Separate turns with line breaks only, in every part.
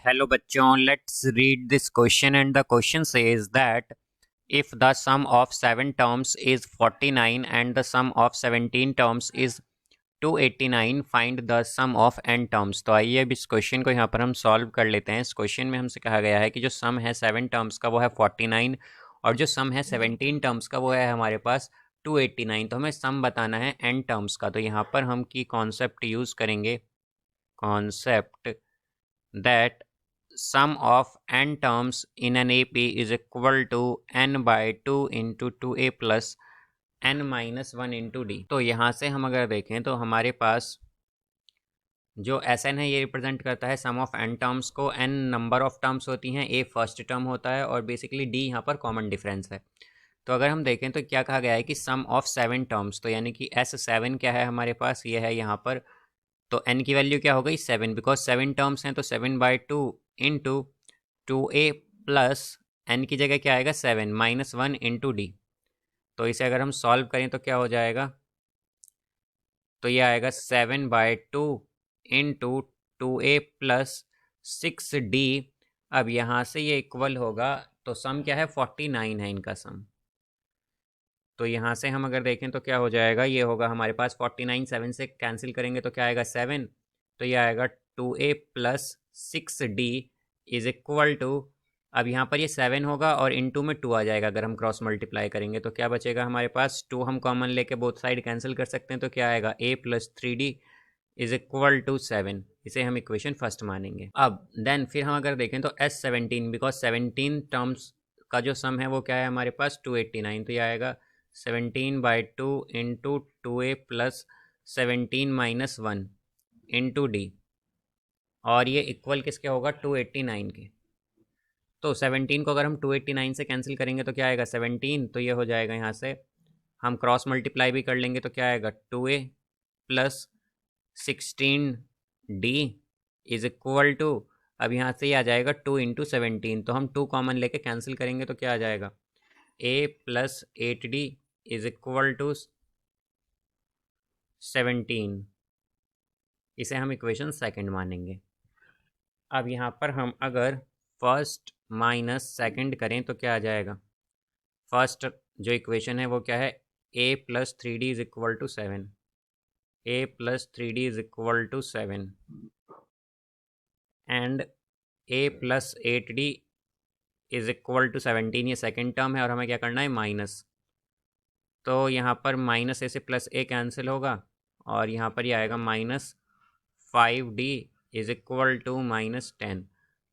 Hello बच्चों, let's read this question and the question says that if the sum of 7 terms is 49 and the sum of 17 terms is 289 find the sum of n terms। तो आइए अब इस question को यहाँ पर हम solve कर लेते हैं। इस क्वेश्चन में हमसे कहा गया है कि जो सम है 7 टर्म्स का वो है 49 और जो सम है 17 टर्म्स का वो है हमारे पास 289। तो हमें सम बताना है n टर्म्स का। तो यहाँ पर हम की कॉन्सेप्ट यूज़ करेंगे, concept that sum of n terms in an AP is equal to n by 2 into 2a plus n minus 1 into d। तो यहाँ से हम अगर देखें तो हमारे पास जो Sn है ये रिप्रेजेंट करता है सम ऑफ n टर्म्स को। n नंबर ऑफ टर्म्स होती हैं, a फर्स्ट टर्म होता है और बेसिकली d यहाँ पर कॉमन डिफरेंस है। तो अगर हम देखें तो क्या कहा गया है कि सम ऑफ 7 टर्म्स, तो यानी कि S7 क्या है हमारे पास, ये है यहाँ पर। तो n की वैल्यू क्या हो गई 7, बिकॉज 7 टर्म्स हैं तो 7/2 इंटू 2a प्लस n की जगह क्या आएगा 7 माइनस 1 इंटू डी। तो इसे अगर हम सॉल्व करें तो क्या हो जाएगा, तो ये आएगा 7/2 इंटू 2a प्लस 6d। अब यहाँ से ये इक्वल होगा, तो सम क्या है 49 है इनका सम। तो यहाँ से हम अगर देखें तो क्या हो जाएगा, ये होगा हमारे पास 49, 7 से कैंसिल करेंगे तो क्या आएगा 7, तो ये आएगा 2a plus 6d is equal to, अब यहाँ पर ये 7 होगा और इनटू में 2 आ जाएगा। अगर हम क्रॉस मल्टीप्लाई करेंगे तो क्या बचेगा हमारे पास, 2 हम कॉमन लेके बोथ साइड कैंसिल कर सकते हैं तो क्या आएगा a plus 3d is equal to 7। इसे हम इक्वेशन फर्स्ट मानेंगे। अब देन फिर हम अगर देखें तो S17, बिकॉज 17 टर्म्स का जो सम है वो क्या है हमारे पास 289, तो ये आएगा 17/2 into 2a plus 17 minus 1 into D, और ये इक्वल किसके होगा 289 के। तो 17 को अगर हम 289 से कैंसिल करेंगे तो क्या आएगा 17, तो ये हो जाएगा यहाँ से हम क्रॉस मल्टीप्लाई भी कर लेंगे तो क्या आएगा 2a plus 16d is equal to, अब यहाँ से ये आ जाएगा 2 इंटू 17, तो हम 2 कॉमन लेके कैंसिल करेंगे तो क्या आ जाएगा a plus 8d is equal to 17। इसे हम इक्वेशन सेकंड मानेंगे। अब यहाँ पर हम अगर फर्स्ट माइनस सेकंड करें तो क्या आ जाएगा, फर्स्ट जो इक्वेशन है वो क्या है a plus 3d is equal to 7, a plus 3d is equal to 7 and a plus 8d is equal to 17। ये सेकंड टर्म है और हमें क्या करना है माइनस, तो यहाँ पर माइनस ए से प्लस ए कैंसिल होगा और यहाँ पर ये आएगा minus 5d is equal to minus 10।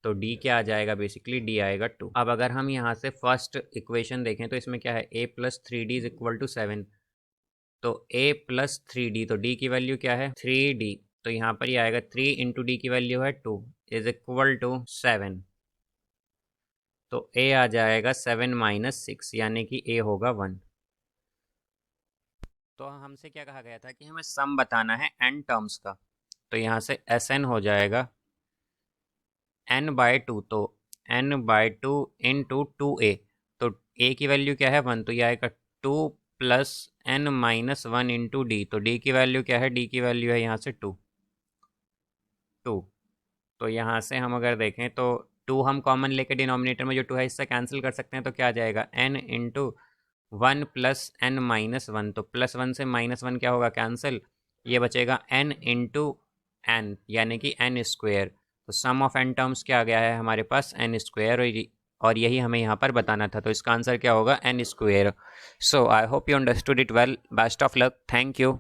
तो d क्या आ जाएगा, बेसिकली d आएगा 2। अब अगर हम यहाँ से फर्स्ट इक्वेशन देखें तो इसमें क्या है a plus 3d is equal to 7, तो a प्लस 3d, तो d की वैल्यू क्या है 3d, तो यहाँ पर ये आएगा 3 इंटू डी की वैल्यू है 2 इज इक्वल टू 7। तो a आ जाएगा 7 माइनस 6, यानी कि a होगा 1। तो हमसे क्या कहा गया था कि हमें सम बताना है n टर्म्स का। तो यहाँ से Sn हो जाएगा n/2, तो n/2 इंटू 2a, तो a की वैल्यू क्या है 1, तो ये आएगा 2 plus n minus 1 into D, तो d की वैल्यू क्या है, d की वैल्यू है यहाँ से 2। तो यहाँ से हम अगर देखें तो 2 हम कॉमन लेके डिनोमिनेटर में जो 2 है इससे कैंसिल कर सकते हैं तो क्या आ जाएगा n into 1 plus n minus 1, तो प्लस 1 से माइनस 1 क्या होगा कैंसिल, ये बचेगा n इंटू n यानी कि n स्क्वेयर। तो सम ऑफ n टर्म्स क्या आ गया है हमारे पास n स्क्वेयर, और यही हमें यहाँ पर बताना था। तो इसका आंसर क्या होगा n square. So I hope you understood it well. Best of luck, thank you.